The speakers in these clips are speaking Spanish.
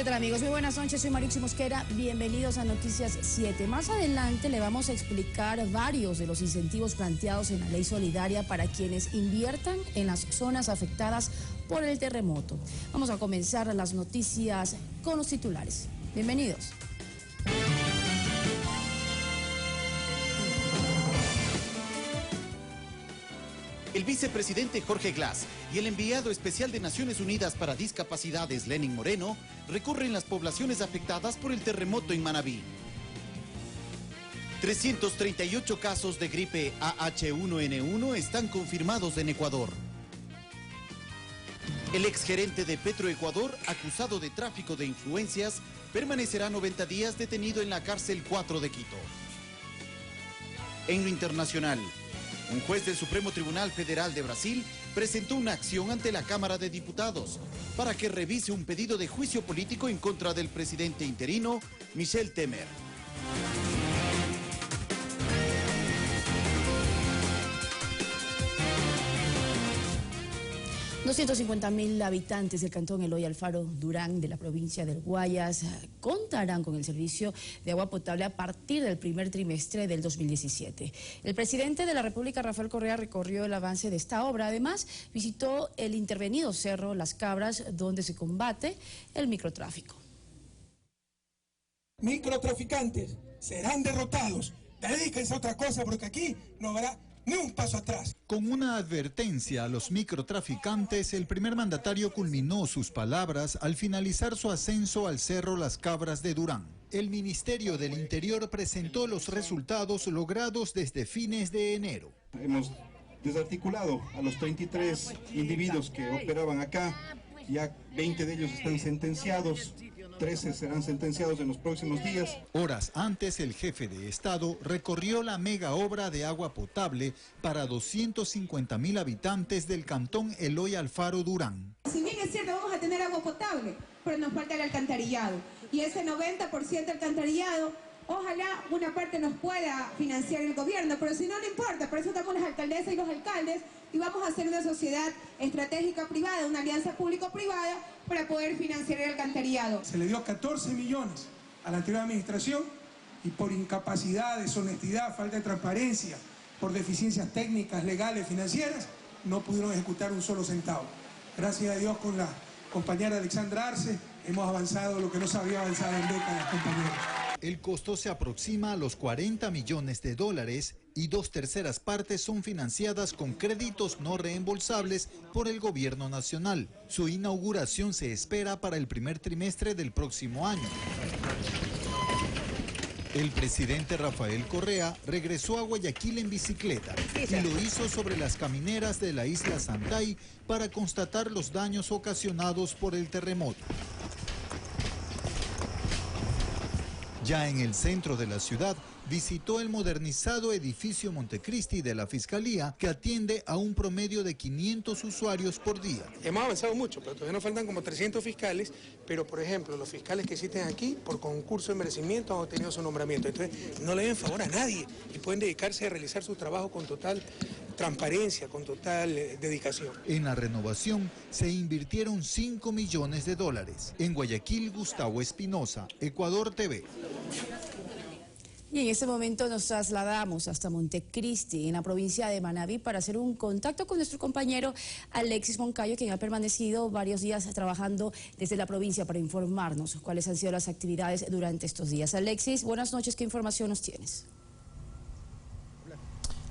¿Qué tal, amigos? Muy buenas noches, soy Mariuxi Mosquera, bienvenidos a Noticias 7. Más adelante le vamos a explicar varios de los incentivos planteados en la Ley Solidaria para quienes inviertan en las zonas afectadas por el terremoto. Vamos a comenzar las noticias con los titulares. Bienvenidos. El vicepresidente Jorge Glass y el enviado especial de Naciones Unidas para Discapacidades, Lenín Moreno, recorren las poblaciones afectadas por el terremoto en Manabí. 338 casos de gripe AH1N1 están confirmados en Ecuador. El exgerente de Petroecuador, acusado de tráfico de influencias, permanecerá 90 días detenido en la cárcel 4 de Quito. En lo internacional, un juez del Supremo Tribunal Federal de Brasil presentó una acción ante la Cámara de Diputados para que revise un pedido de juicio político en contra del presidente interino, Michel Temer. 250.000 habitantes del cantón Eloy Alfaro Durán de la provincia del Guayas contarán con el servicio de agua potable a partir del primer trimestre del 2017. El presidente de la República, Rafael Correa, recorrió el avance de esta obra. Además, visitó el intervenido cerro Las Cabras, donde se combate el microtráfico. Microtraficantes serán derrotados. Dedíquense a otra cosa porque aquí no habrá ni un paso atrás. Con una advertencia a los microtraficantes, el primer mandatario culminó sus palabras al finalizar su ascenso al Cerro Las Cabras de Durán. El Ministerio del Interior presentó los resultados logrados desde fines de enero. Hemos desarticulado a los 33 individuos que operaban acá. Ya 20 de ellos están sentenciados, 13 serán sentenciados en los próximos días. Horas antes, el jefe de Estado recorrió la mega obra de agua potable para 250.000 habitantes del cantón Eloy Alfaro Durán. Si bien es cierto, vamos a tener agua potable, pero nos falta el alcantarillado. Y ese 90% de alcantarillado, ojalá una parte nos pueda financiar el gobierno, pero si no, no importa, por eso estamos las alcaldesas y los alcaldes y vamos a hacer una sociedad estratégica privada, una alianza público-privada para poder financiar el alcantarillado. Se le dio 14 millones a la anterior administración y por incapacidad, deshonestidad, falta de transparencia, por deficiencias técnicas, legales, financieras, no pudieron ejecutar un solo centavo. Gracias a Dios, con la compañera Alexandra Arce hemos avanzado lo que no se había avanzado en décadas, compañeros. El costo se aproxima a los $40 millones y 2/3 partes son financiadas con créditos no reembolsables por el gobierno nacional. Su inauguración se espera para el primer trimestre del próximo año. El presidente Rafael Correa regresó a Guayaquil en bicicleta y lo hizo sobre las camineras de la isla Santay para constatar los daños ocasionados por el terremoto. Ya en el centro de la ciudad, visitó el modernizado edificio Montecristi de la Fiscalía, que atiende a un promedio de 500 usuarios por día. Hemos avanzado mucho, pero todavía nos faltan como 300 fiscales, pero por ejemplo, los fiscales que existen aquí, por concurso de merecimiento, han obtenido su nombramiento. Entonces, no le deben favor a nadie y pueden dedicarse a realizar su trabajo con total transparencia, con total dedicación. En la renovación se invirtieron $5 millones. En Guayaquil, Gustavo Espinosa, Ecuador TV. Y en este momento nos trasladamos hasta Montecristi, en la provincia de Manabí, para hacer un contacto con nuestro compañero Alexis Moncayo, quien ha permanecido varios días trabajando desde la provincia para informarnos cuáles han sido las actividades durante estos días. Alexis, buenas noches, ¿qué información nos tienes?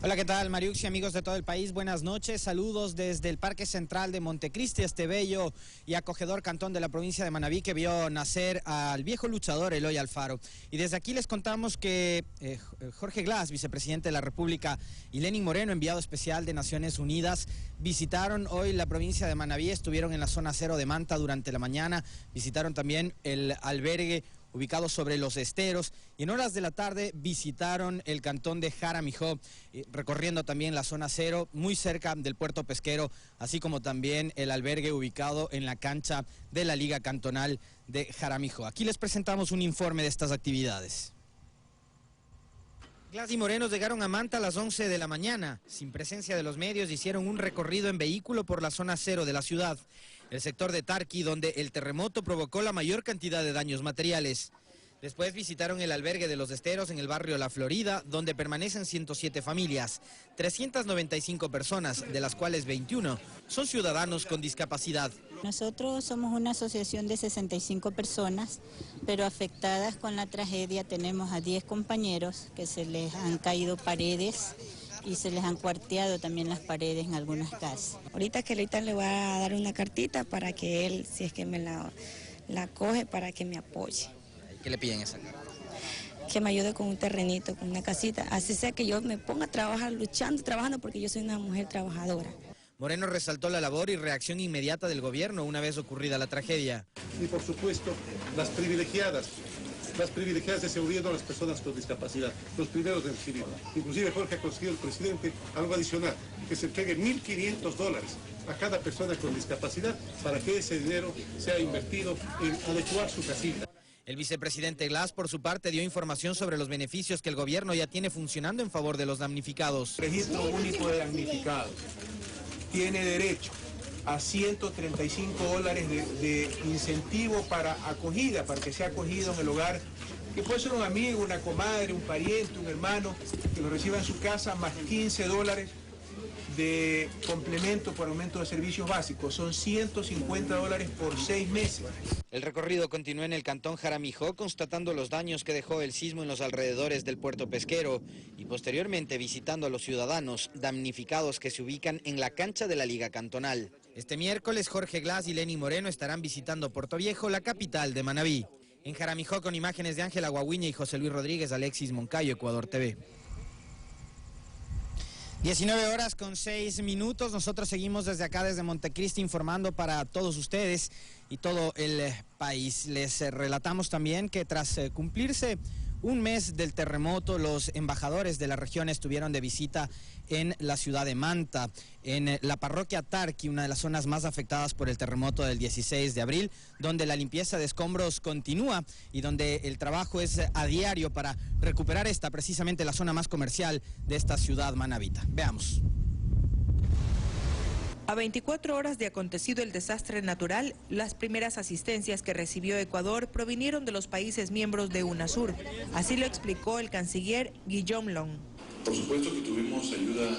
Hola, ¿qué tal, Mariuxi, amigos de todo el país? Buenas noches, saludos desde el Parque Central de Montecristi, este bello y acogedor cantón de la provincia de Manabí que vio nacer al viejo luchador Eloy Alfaro. Y desde aquí les contamos que Jorge Glass, vicepresidente de la República, y Lenín Moreno, enviado especial de Naciones Unidas, visitaron hoy la provincia de Manabí, estuvieron en la zona cero de Manta durante la mañana, visitaron también el albergue ubicado sobre los esteros, y en horas de la tarde visitaron el cantón de Jaramijó, recorriendo también la zona cero, muy cerca del puerto pesquero, así como también el albergue ubicado en la cancha de la Liga Cantonal de Jaramijó. Aquí les presentamos un informe de estas actividades. Glass y Moreno llegaron a Manta a las 11 de la mañana. Sin presencia de los medios, hicieron un recorrido en vehículo por la zona cero de la ciudad. el sector de Tarqui, donde el terremoto provocó la mayor cantidad de daños materiales. Después visitaron el albergue de Los Esteros en el barrio La Florida, donde permanecen 107 familias, 395 personas, de las cuales 21 son ciudadanos con discapacidad. Nosotros somos una asociación de 65 personas, pero afectadas con la tragedia tenemos a 10 compañeros que se les han caído paredes y se les han cuarteado también las paredes en algunas casas. Ahorita le voy a dar una cartita para que él, si es que me la coge, para que me apoye. ¿Qué le piden esa carta? Que me ayude con un terrenito, con una casita, así sea que yo me ponga a trabajar, trabajando, porque yo soy una mujer trabajadora. Moreno resaltó la labor y reacción inmediata del gobierno una vez ocurrida la tragedia. Y por supuesto, las privilegiadas de seguridad a las personas con discapacidad, los primeros en recibir. Inclusive Jorge ha conseguido el presidente algo adicional, que se entregue $1.500 a cada persona con discapacidad para que ese dinero sea invertido en adecuar su casita. El vicepresidente Glass, por su parte, dio información sobre los beneficios que el gobierno ya tiene funcionando en favor de los damnificados. Registro único de damnificados tiene derecho a $135 de incentivo para acogida, para que sea acogido en el hogar, que puede ser un amigo, una comadre, un pariente, un hermano, que lo reciba en su casa, más $15 de complemento por aumento de servicios básicos. Son $150 por 6 meses. El recorrido continuó en el cantón Jaramijó, constatando los daños que dejó el sismo en los alrededores del puerto pesquero y posteriormente visitando a los ciudadanos damnificados que se ubican en la cancha de la Liga Cantonal. Este miércoles, Jorge Glass y Lenny Moreno estarán visitando Puerto Viejo, la capital de Manabí. En Jaramijó, con imágenes de Ángela Guaguiña y José Luis Rodríguez, Alexis Moncayo, Ecuador TV. 19:06. Nosotros seguimos desde acá, desde Montecristi, informando para todos ustedes y todo el país. Les relatamos también que tras cumplirse un mes del terremoto, los embajadores de la región estuvieron de visita en la ciudad de Manta, en la parroquia Tarqui, una de las zonas más afectadas por el terremoto del 16 de abril, donde la limpieza de escombros continúa y donde el trabajo es a diario para recuperar precisamente la zona más comercial de esta ciudad manabita. Veamos. A 24 horas de acontecido el desastre natural, las primeras asistencias que recibió Ecuador provinieron de los países miembros de UNASUR. Así lo explicó el canciller Guillaume Long. Por supuesto que tuvimos ayuda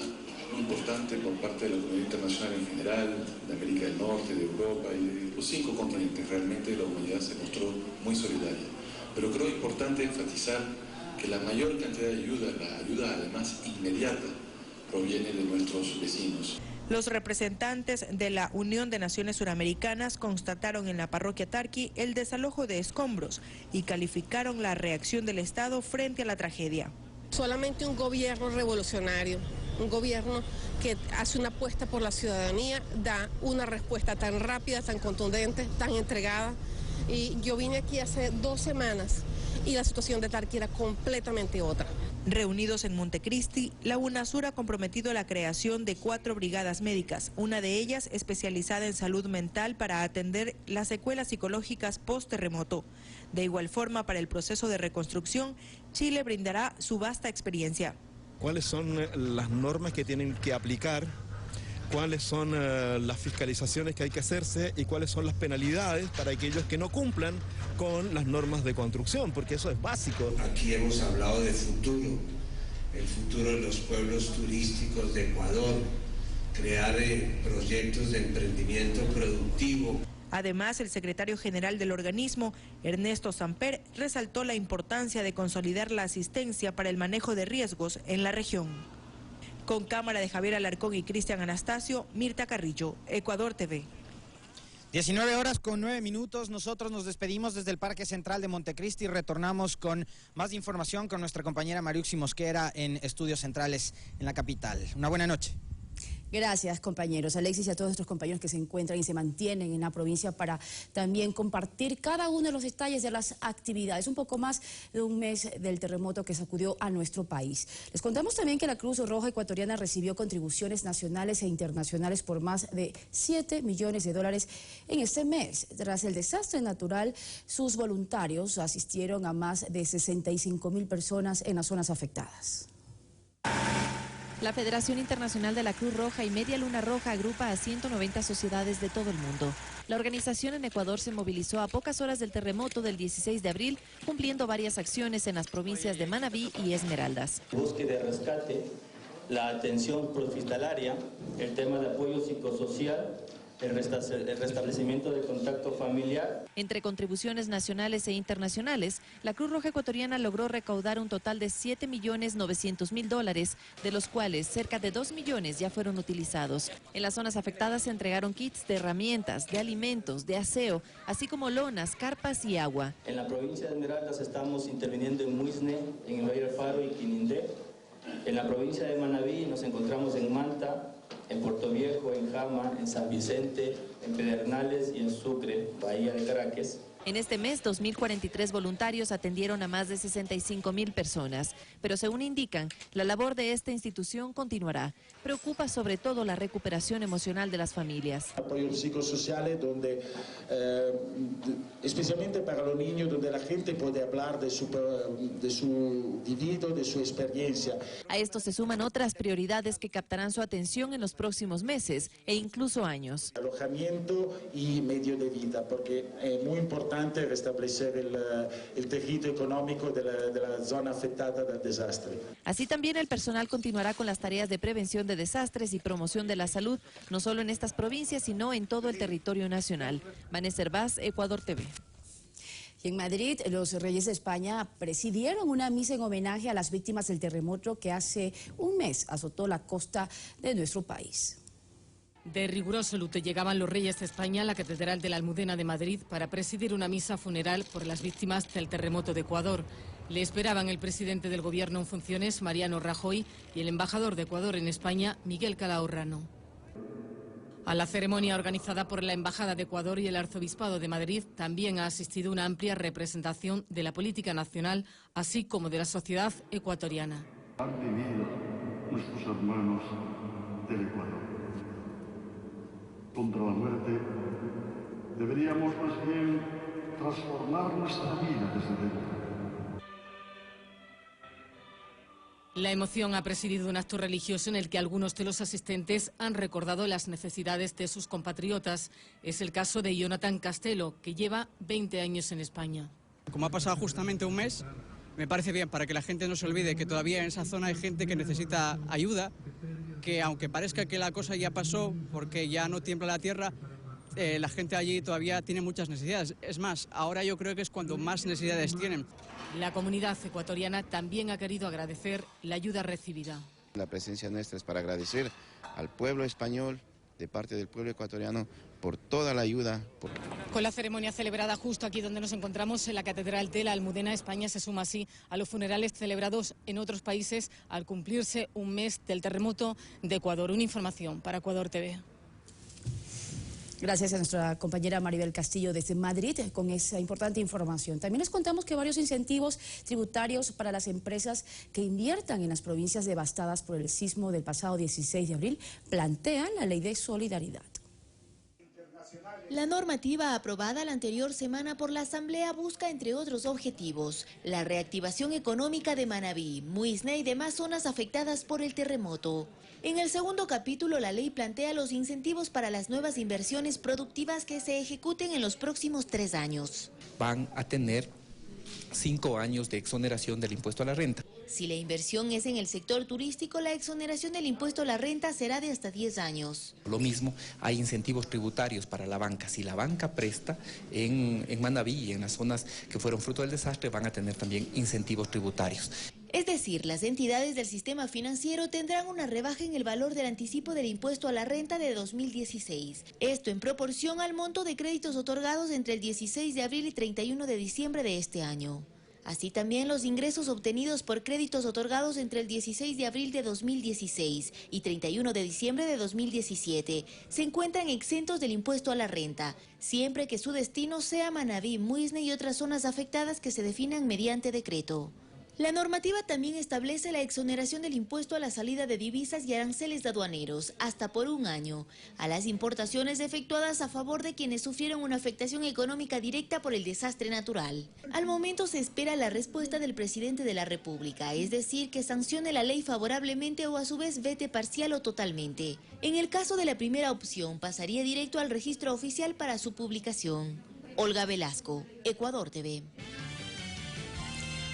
muy importante por parte de la comunidad internacional en general, de América del Norte, de Europa y de los 5 continentes. Realmente la humanidad se mostró muy solidaria. Pero creo importante enfatizar que la mayor cantidad de ayuda, la ayuda además inmediata, proviene de nuestros vecinos. Los representantes de la Unión de Naciones Suramericanas constataron en la parroquia Tarqui el desalojo de escombros y calificaron la reacción del Estado frente a la tragedia. Solamente un gobierno revolucionario, un gobierno que hace una apuesta por la ciudadanía, da una respuesta tan rápida, tan contundente, tan entregada. Y yo vine aquí hace 2 semanas y la situación de Tarqui era completamente otra. Reunidos en Montecristi, la UNASUR ha comprometido la creación de 4 brigadas médicas, una de ellas especializada en salud mental para atender las secuelas psicológicas post-terremoto. De igual forma, para el proceso de reconstrucción, Chile brindará su vasta experiencia. ¿Cuáles son las normas que tienen que aplicar? ¿Cuáles son las fiscalizaciones que hay que hacerse y cuáles son las penalidades para aquellos que no cumplan con las normas de construcción? Porque eso es básico. Aquí hemos hablado de futuro, el futuro de los pueblos turísticos de Ecuador, crear proyectos de emprendimiento productivo. Además, el secretario general del organismo, Ernesto Samper, resaltó la importancia de consolidar la asistencia para el manejo de riesgos en la región. Con cámara de Javier Alarcón y Cristian Anastasio, Mirta Carrillo, Ecuador TV. 19:09. Nosotros nos despedimos desde el Parque Central de Montecristi y retornamos con más información con nuestra compañera Mariuxi Mosquera en Estudios Centrales en la capital. Una buena noche. Gracias, compañeros. Alexis y a todos nuestros compañeros que se encuentran y se mantienen en la provincia para también compartir cada uno de los detalles de las actividades. Un poco más de un mes del terremoto que sacudió a nuestro país. Les contamos también que la Cruz Roja Ecuatoriana recibió contribuciones nacionales e internacionales por más de $7 millones en este mes. Tras el desastre natural, sus voluntarios asistieron a más de 65.000 personas en las zonas afectadas. La Federación Internacional de la Cruz Roja y Media Luna Roja agrupa a 190 sociedades de todo el mundo. La organización en Ecuador se movilizó a pocas horas del terremoto del 16 de abril, cumpliendo varias acciones en las provincias de Manabí y Esmeraldas. Búsqueda de rescate, la atención hospitalaria, el tema de apoyo psicosocial, el restablecimiento del contacto familiar. Entre contribuciones nacionales e internacionales, la Cruz Roja Ecuatoriana logró recaudar un total de $7.900.000, de los cuales cerca de 2 millones ya fueron utilizados. En las zonas afectadas se entregaron kits de herramientas, de alimentos, de aseo, así como lonas, carpas y agua. En la provincia de Esmeraldas estamos interviniendo en Muisne, en el Valle del Faro y Quinindé. En la provincia de Manabí nos encontramos en Manta, en Puerto Viejo, en Jama, en San Vicente, en Pedernales y en Sucre, Bahía de Caracas. En este mes, 2.043 voluntarios atendieron a más de 65.000 personas. Pero según indican, la labor de esta institución continuará. Preocupa sobre todo la recuperación emocional de las familias. Apoyos psicosociales donde, especialmente para los niños, donde la gente puede hablar de su vivido, de su experiencia. A esto se suman otras prioridades que captarán su atención en los próximos meses e incluso años. Alojamiento y medio de vida, porque es muy importante restablecer el tejido económico de la zona afectada del desastre. Así también el personal continuará con las tareas de prevención de desastres y promoción de la salud, no solo en estas provincias, sino en todo el territorio nacional. Vanessa Hervás, Ecuador TV. Y en Madrid, los reyes de España presidieron una misa en homenaje a las víctimas del terremoto que hace un mes azotó la costa de nuestro país. De riguroso luto llegaban los reyes de España a la Catedral de la Almudena de Madrid para presidir una misa funeral por las víctimas del terremoto de Ecuador. Le esperaban el presidente del gobierno en funciones, Mariano Rajoy, y el embajador de Ecuador en España, Miguel Calahorrano. A la ceremonia organizada por la Embajada de Ecuador y el Arzobispado de Madrid también ha asistido una amplia representación de la política nacional, así como de la sociedad ecuatoriana. Han vivido nuestros hermanos del Ecuador. Contra la muerte, deberíamos más bien transformar nuestra vida desde dentro. La emoción ha presidido un acto religioso en el que algunos de los asistentes han recordado las necesidades de sus compatriotas. Es el caso de Jonathan Castelo, que lleva 20 años en España. Como ha pasado justamente un mes, me parece bien para que la gente no se olvide que todavía en esa zona hay gente que necesita ayuda, que aunque parezca que la cosa ya pasó porque ya no tiembla la tierra, la gente allí todavía tiene muchas necesidades. Es más, ahora yo creo que es cuando más necesidades tienen. La comunidad ecuatoriana también ha querido agradecer la ayuda recibida. La presencia nuestra es para agradecer al pueblo español, de parte del pueblo ecuatoriano, por toda la ayuda. Con la ceremonia celebrada justo aquí donde nos encontramos, en la Catedral de la Almudena, España se suma así a los funerales celebrados en otros países al cumplirse un mes del terremoto de Ecuador. Una información para Ecuador TV. Gracias a nuestra compañera Maribel Castillo desde Madrid con esa importante información. También les contamos que varios incentivos tributarios para las empresas que inviertan en las provincias devastadas por el sismo del pasado 16 de abril plantean la ley de solidaridad. La normativa aprobada la anterior semana por la Asamblea busca, entre otros objetivos, la reactivación económica de Manabí, Muisne y demás zonas afectadas por el terremoto. En el segundo capítulo, la ley plantea los incentivos para las nuevas inversiones productivas que se ejecuten en los próximos 3 años. Van a tener 5 años de exoneración del impuesto a la renta. Si la inversión es en el sector turístico, la exoneración del impuesto a la renta será de hasta 10 años. Lo mismo, hay incentivos tributarios para la banca. Si la banca presta en Manabí y en las zonas que fueron fruto del desastre, van a tener también incentivos tributarios. Es decir, las entidades del sistema financiero tendrán una rebaja en el valor del anticipo del impuesto a la renta de 2016. Esto en proporción al monto de créditos otorgados entre el 16 de abril y 31 de diciembre de este año. Así también los ingresos obtenidos por créditos otorgados entre el 16 de abril de 2016 y 31 de diciembre de 2017 se encuentran exentos del impuesto a la renta, siempre que su destino sea Manabí, Muisne y otras zonas afectadas que se definan mediante decreto. La normativa también establece la exoneración del impuesto a la salida de divisas y aranceles de aduaneros, hasta por 1 año, a las importaciones efectuadas a favor de quienes sufrieron una afectación económica directa por el desastre natural. Al momento se espera la respuesta del presidente de la República, es decir, que sancione la ley favorablemente o a su vez vete parcial o totalmente. En el caso de la primera opción, pasaría directo al registro oficial para su publicación. Olga Velasco, Ecuador TV.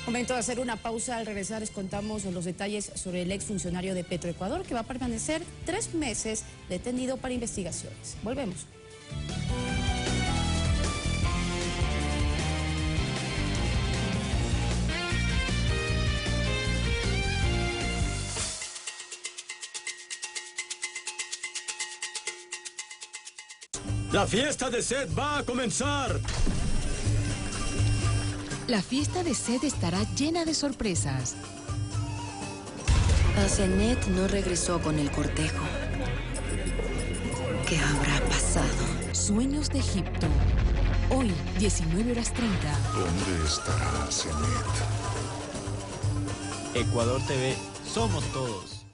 Momento de hacer una pausa. Al regresar les contamos los detalles sobre el exfuncionario de Petroecuador que va a permanecer 3 meses detenido para investigaciones. Volvemos. La fiesta de Sed va a comenzar. La fiesta de Sed estará llena de sorpresas. Asenet no regresó con el cortejo. ¿Qué habrá pasado? Sueños de Egipto. Hoy, 19:30. ¿Dónde estará Asenet? Ecuador TV, somos todos.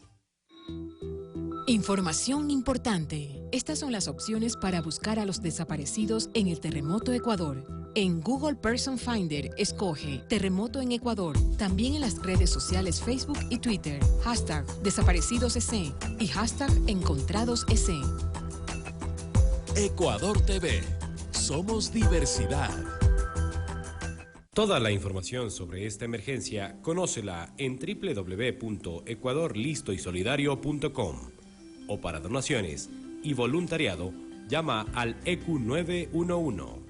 Información importante. Estas son las opciones para buscar a los desaparecidos en el terremoto Ecuador. En Google Person Finder, escoge Terremoto en Ecuador. También en las redes sociales Facebook y Twitter. Hashtag DesaparecidosEC y hashtag EncontradosEC. Ecuador TV. Somos diversidad. Toda la información sobre esta emergencia, conócela en www.ecuadorlistoysolidario.com o para donaciones y voluntariado, llama al EQ 911.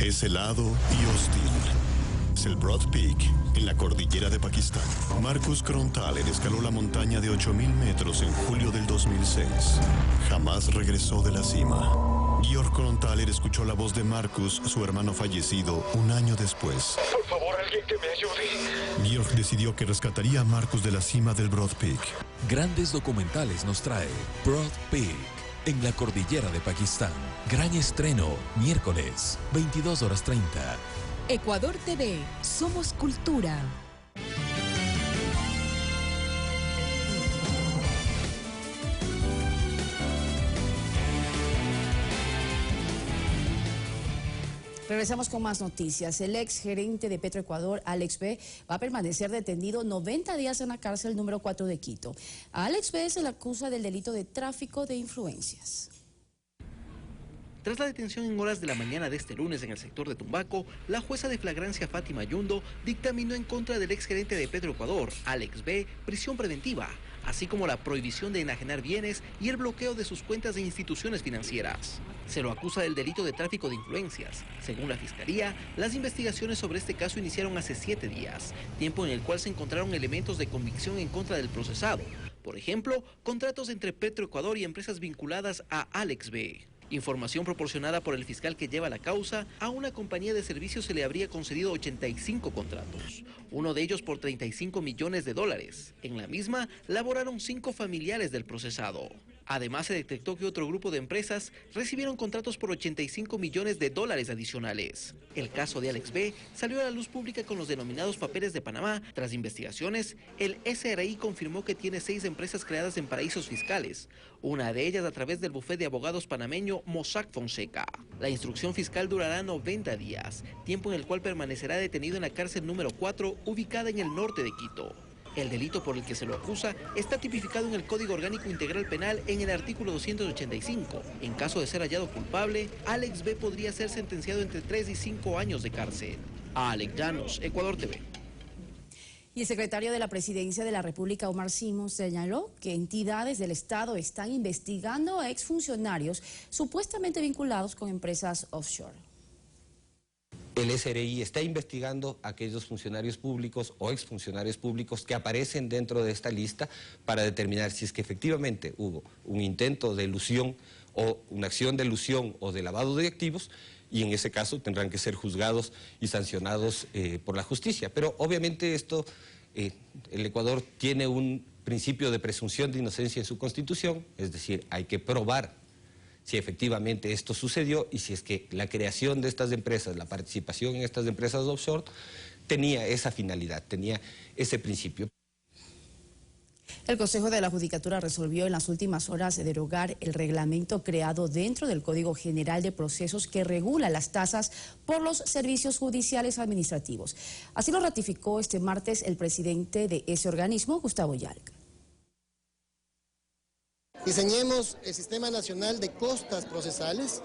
Es helado y hostil. Es el Broad Peak, en la cordillera de Pakistán. Marcus Kronthaler escaló la montaña de 8.000 metros en julio del 2006. Jamás regresó de la cima. Georg Kronthaler escuchó la voz de Marcus, su hermano fallecido, 1 año después. Por favor, alguien que me ayude. Georg decidió que rescataría a Marcus de la cima del Broad Peak. Grandes documentales nos trae Broad Peak, en la cordillera de Pakistán. Gran estreno, miércoles, 22:30. Ecuador TV, somos cultura. Regresamos con más noticias. El ex gerente de Petroecuador, Alex B., va a permanecer detenido 90 días en la cárcel número 4 de Quito. A Alex B. se le acusa del delito de tráfico de influencias. Tras la detención en horas de la mañana de este lunes en el sector de Tumbaco, la jueza de flagrancia Fátima Yundo dictaminó en contra del exgerente de Petroecuador, Alex B., prisión preventiva, así como la prohibición de enajenar bienes y el bloqueo de sus cuentas de instituciones financieras. Se lo acusa del delito de tráfico de influencias. Según la Fiscalía, las investigaciones sobre este caso iniciaron hace 7 días, tiempo en el cual se encontraron elementos de convicción en contra del procesado. Por ejemplo, contratos entre Petroecuador y empresas vinculadas a Alex B. Información proporcionada por el fiscal que lleva la causa, a una compañía de servicios se le habría concedido 85 contratos, uno de ellos por $35 millones. En la misma, laboraron 5 familiares del procesado. Además, se detectó que otro grupo de empresas recibieron contratos por $85 millones adicionales. El caso de Alex B. salió a la luz pública con los denominados papeles de Panamá. Tras investigaciones, el SRI confirmó que tiene 6 empresas creadas en paraísos fiscales, una de ellas a través del bufete de abogados panameño Mossack Fonseca. La instrucción fiscal durará 90 días, tiempo en el cual permanecerá detenido en la cárcel número 4, ubicada en el norte de Quito. El delito por el que se lo acusa está tipificado en el Código Orgánico Integral Penal en el artículo 285. En caso de ser hallado culpable, Alex B. podría ser sentenciado entre 3 y 5 años de cárcel. Alex Llanos, Ecuador TV. Y el secretario de la Presidencia de la República, Omar Simons, señaló que entidades del Estado están investigando a exfuncionarios supuestamente vinculados con empresas offshore. El SRI está investigando a aquellos funcionarios públicos o exfuncionarios públicos que aparecen dentro de esta lista para determinar si es que efectivamente hubo un intento de elusión o una acción de elusión o de lavado de activos, y en ese caso tendrán que ser juzgados y sancionados por la justicia. Pero obviamente esto, el Ecuador tiene un principio de presunción de inocencia en su Constitución, es decir, hay que probar si efectivamente esto sucedió y si es que la creación de estas empresas, la participación en estas empresas offshore, tenía esa finalidad, tenía ese principio. El Consejo de la Judicatura resolvió en las últimas horas derogar el reglamento creado dentro del Código General de Procesos que regula las tasas por los servicios judiciales administrativos. Así lo ratificó este martes el presidente de ese organismo, Gustavo Yalca. Diseñemos el Sistema Nacional de Costas Procesales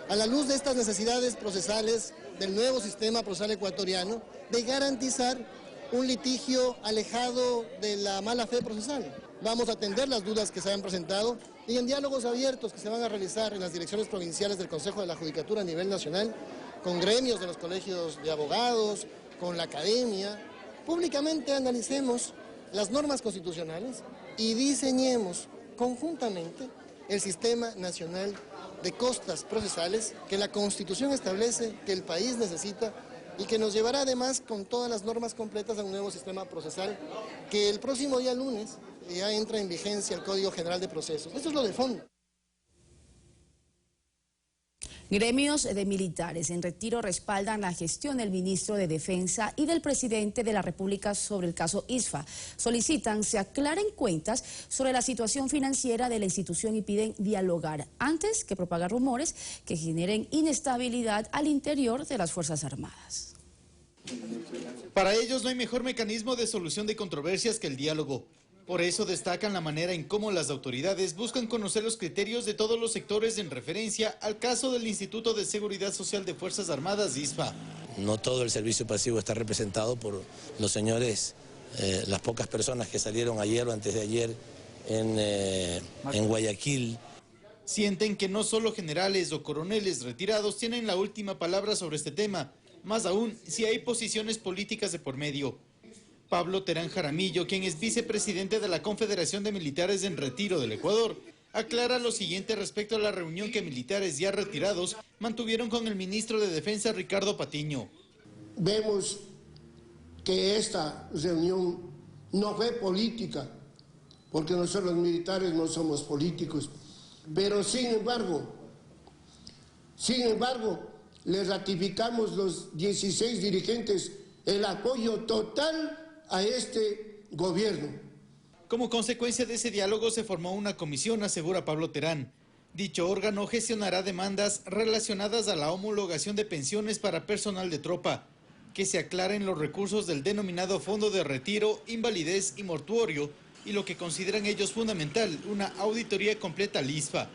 a la luz de estas necesidades procesales del nuevo sistema procesal ecuatoriano de garantizar un litigio alejado de la mala fe procesal. Vamos a atender las dudas que se han presentado y en diálogos abiertos que se van a realizar en las direcciones provinciales del Consejo de la Judicatura a nivel nacional, con gremios de los colegios de abogados, con la academia, públicamente analicemos las normas constitucionales y diseñemos conjuntamente el Sistema Nacional de Costas Procesales que la Constitución establece que el país necesita y que nos llevará además con todas las normas completas a un nuevo sistema procesal que el próximo día lunes ya entra en vigencia el Código General de Procesos. Esto es lo de fondo. Gremios de militares en retiro respaldan la gestión del ministro de Defensa y del presidente de la República sobre el caso ISFA. Solicitan se aclaren cuentas sobre la situación financiera de la institución y piden dialogar antes que propagar rumores que generen inestabilidad al interior de las Fuerzas Armadas. Para ellos no hay mejor mecanismo de solución de controversias que el diálogo. Por eso destacan la manera en cómo las autoridades buscan conocer los criterios de todos los sectores en referencia al caso del Instituto de Seguridad Social de Fuerzas Armadas, ISFA. No todo el servicio pasivo está representado por los señores, las pocas personas que salieron ayer o antes de ayer en Guayaquil. Sienten que no solo generales o coroneles retirados tienen la última palabra sobre este tema, más aún si hay posiciones políticas de por medio. Pablo Terán Jaramillo, quien es vicepresidente de la Confederación de Militares en Retiro del Ecuador, aclara lo siguiente respecto a la reunión que militares ya retirados mantuvieron con el ministro de Defensa, Ricardo Patiño. Vemos que esta reunión no fue política, porque nosotros los militares no somos políticos, pero sin embargo, les ratificamos los 16 dirigentes el apoyo total a este gobierno. Como consecuencia de ese diálogo se formó una comisión, asegura Pablo Terán. Dicho órgano gestionará demandas relacionadas a la homologación de pensiones para personal de tropa, que se aclaren los recursos del denominado Fondo de Retiro, Invalidez y Mortuorio, y lo que consideran ellos fundamental, una auditoría completa al ISFA.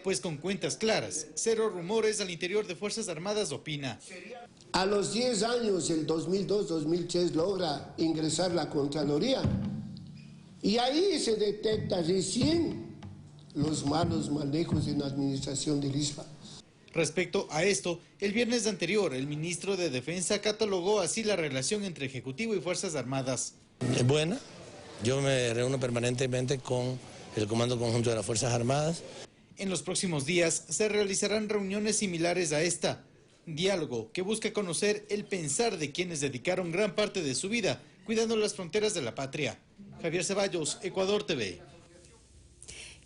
Pues con cuentas claras, cero rumores al interior de Fuerzas Armadas, opina. A los 10 años, el 2002-2003, logra ingresar la Contraloría y ahí se detecta recién los malos manejos en la administración del ISFA. Respecto a esto, el viernes anterior, el ministro de Defensa catalogó así la relación entre Ejecutivo y Fuerzas Armadas. Es buena, yo me reúno permanentemente con el Comando Conjunto de las Fuerzas Armadas. En los próximos días se realizarán reuniones similares a esta. Diálogo que busca conocer el pensar de quienes dedicaron gran parte de su vida cuidando las fronteras de la patria. Javier Ceballos, Ecuador TV.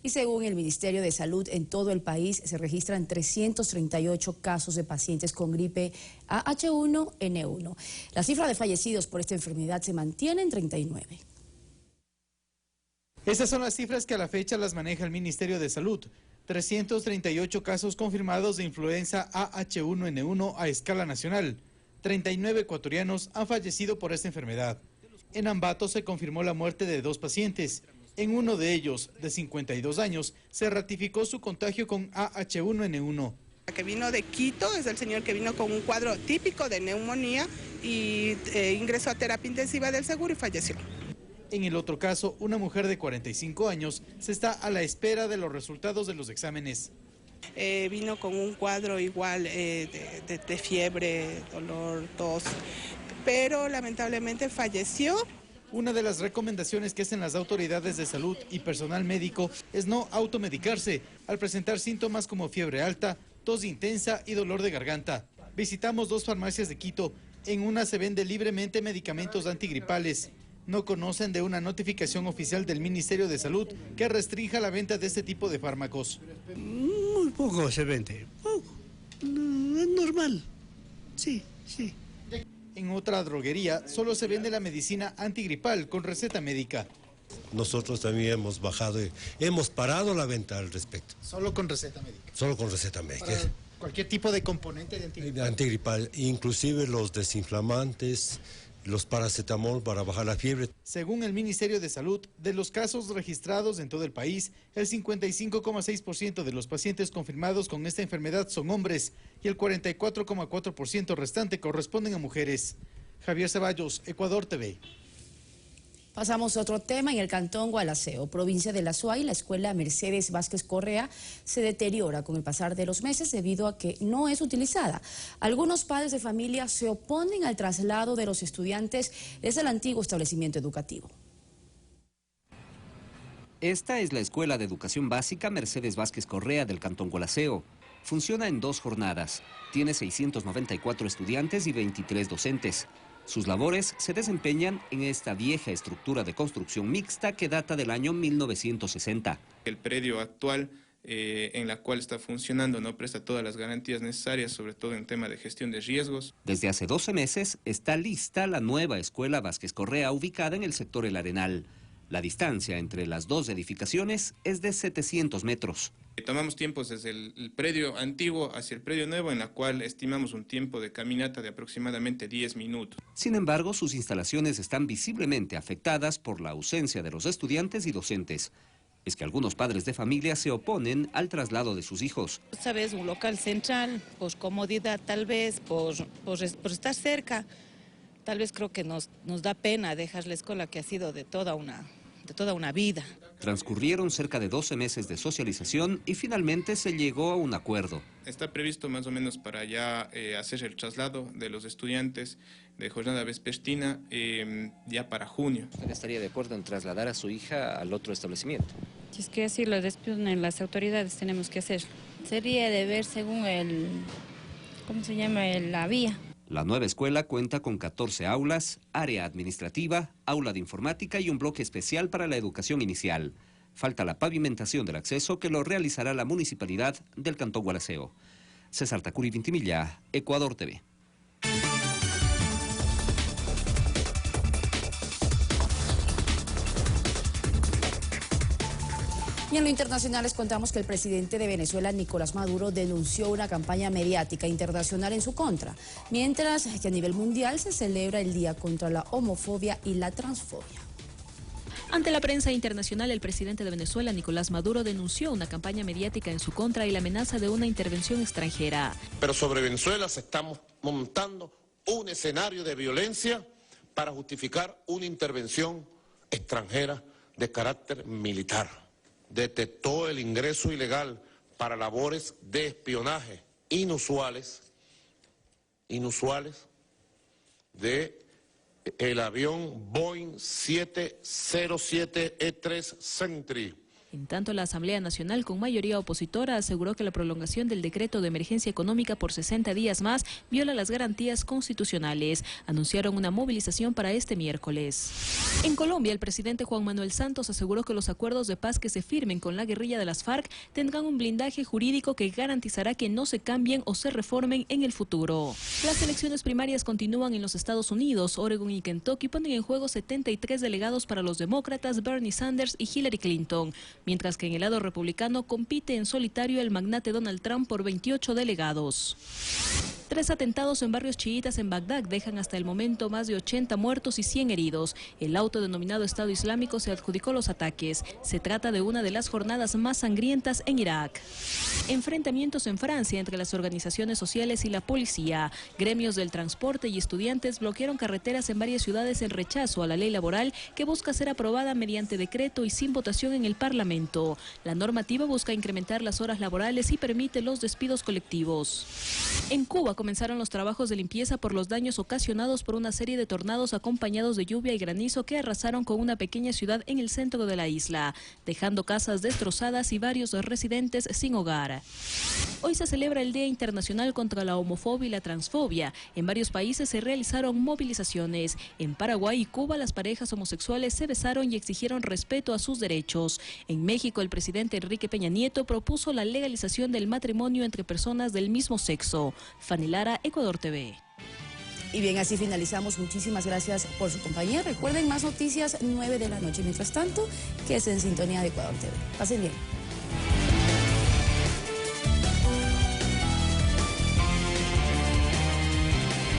Y según el Ministerio de Salud, en todo el país se registran 338 casos de pacientes con gripe AH1N1. La cifra de fallecidos por esta enfermedad se mantiene en 39. Estas son las cifras que a la fecha las maneja el Ministerio de Salud. 338 casos confirmados de influenza AH1N1 a escala nacional. 39 ecuatorianos han fallecido por esta enfermedad. En Ambato se confirmó la muerte de 2 pacientes. En uno de ellos, de 52 años, se ratificó su contagio con AH1N1. El que vino de Quito es el señor que vino con un cuadro típico de neumonía y ingresó a terapia intensiva del seguro y falleció. En el otro caso, una mujer de 45 años se está a la espera de los resultados de los exámenes. Vino con un cuadro igual de fiebre, dolor, tos, pero lamentablemente falleció. Una de las recomendaciones que hacen las autoridades de salud y personal médico es no automedicarse al presentar síntomas como fiebre alta, tos intensa y dolor de garganta. Visitamos 2 farmacias de Quito. En una se vende libremente medicamentos antigripales. No conocen de una notificación oficial del Ministerio de Salud que restrinja la venta de este tipo de fármacos. Muy poco se vende, poco. Es normal, sí. En otra droguería solo se vende la medicina antigripal con receta médica. Nosotros también hemos bajado, hemos parado la venta al respecto. ¿Solo con receta médica? Solo con receta médica. Para cualquier tipo de componente de antigripal. Antigripal, inclusive los desinflamantes, los paracetamol para bajar la fiebre. Según el Ministerio de Salud, de los casos registrados en todo el país, el 55,6% de los pacientes confirmados con esta enfermedad son hombres y el 44,4% restante corresponden a mujeres. Javier Ceballos, Ecuador TV. Pasamos a otro tema. En el cantón Gualaceo, provincia de La Suay, la escuela Mercedes Vázquez Correa se deteriora con el pasar de los meses debido a que no es utilizada. Algunos padres de familia se oponen al traslado de los estudiantes desde el antiguo establecimiento educativo. Esta es la Escuela de Educación Básica Mercedes Vázquez Correa del cantón Gualaceo. Funciona en 2 jornadas. Tiene 694 estudiantes y 23 docentes. Sus labores se desempeñan en esta vieja estructura de construcción mixta que data del año 1960. El predio actual en la cual está funcionando no presta todas las garantías necesarias, sobre todo en tema de gestión de riesgos. Desde hace 12 meses está lista la nueva Escuela Vázquez Correa ubicada en el sector El Arenal. La distancia entre las 2 edificaciones es de 700 metros. Tomamos tiempos desde el predio antiguo hacia el predio nuevo, en la cual estimamos un tiempo de caminata de aproximadamente 10 minutos. Sin embargo, sus instalaciones están visiblemente afectadas por la ausencia de los estudiantes y docentes. Es que algunos padres de familia se oponen al traslado de sus hijos. Sabes, un local central, por comodidad tal vez, por estar cerca, tal vez creo que nos da pena dejar la escuela que ha sido de toda una vida. Transcurrieron cerca de 12 meses de socialización y finalmente se llegó a un acuerdo. Está previsto más o menos para ya hacer el traslado de los estudiantes de jornada vespertina ya para junio. ¿Usted estaría de acuerdo en trasladar a su hija al otro establecimiento? Si es que así lo disponen las autoridades, tenemos que hacer. Sería de ver según la vía. La nueva escuela cuenta con 14 aulas, área administrativa, aula de informática y un bloque especial para la educación inicial. Falta la pavimentación del acceso que lo realizará la municipalidad del cantón Gualaceo. César Tacuri Vintimilla, Ecuador TV. Y en lo internacional les contamos que el presidente de Venezuela, Nicolás Maduro, denunció una campaña mediática internacional en su contra, mientras que a nivel mundial se celebra el Día contra la Homofobia y la Transfobia. Ante la prensa internacional, el presidente de Venezuela, Nicolás Maduro, denunció una campaña mediática en su contra y la amenaza de una intervención extranjera. Pero sobre Venezuela se está montando un escenario de violencia para justificar una intervención extranjera de carácter militar. Detectó el ingreso ilegal para labores de espionaje inusuales de el avión Boeing 707E3 Sentry. En tanto, la Asamblea Nacional, con mayoría opositora, aseguró que la prolongación del decreto de emergencia económica por 60 días más viola las garantías constitucionales. Anunciaron una movilización para este miércoles. En Colombia, el presidente Juan Manuel Santos aseguró que los acuerdos de paz que se firmen con la guerrilla de las FARC tendrán un blindaje jurídico que garantizará que no se cambien o se reformen en el futuro. Las elecciones primarias continúan en los Estados Unidos. Oregon y Kentucky ponen en juego 73 delegados para los demócratas Bernie Sanders y Hillary Clinton, mientras que en el lado republicano compite en solitario el magnate Donald Trump por 28 delegados. 3 atentados en barrios chiitas en Bagdad dejan hasta el momento más de 80 muertos y 100 heridos. El autodenominado Estado Islámico se adjudicó los ataques. Se trata de una de las jornadas más sangrientas en Irak. Enfrentamientos en Francia entre las organizaciones sociales y la policía. Gremios del transporte y estudiantes bloquearon carreteras en varias ciudades en rechazo a la ley laboral que busca ser aprobada mediante decreto y sin votación en el Parlamento. La normativa busca incrementar las horas laborales y permite los despidos colectivos. En Cuba comenzaron los trabajos de limpieza por los daños ocasionados por una serie de tornados acompañados de lluvia y granizo que arrasaron con una pequeña ciudad en el centro de la isla, dejando casas destrozadas y varios residentes sin hogar. Hoy se celebra el Día Internacional contra la Homofobia y la Transfobia. En varios países se realizaron movilizaciones. En Paraguay y Cuba las parejas homosexuales se besaron y exigieron respeto a sus derechos. En México el presidente Enrique Peña Nieto propuso la legalización del matrimonio entre personas del mismo sexo. Fanny Lara, Ecuador TV. Y bien, así finalizamos. Muchísimas gracias por su compañía. Recuerden, más noticias 9 de la noche. Mientras tanto, que es en sintonía de Ecuador TV. Pasen bien.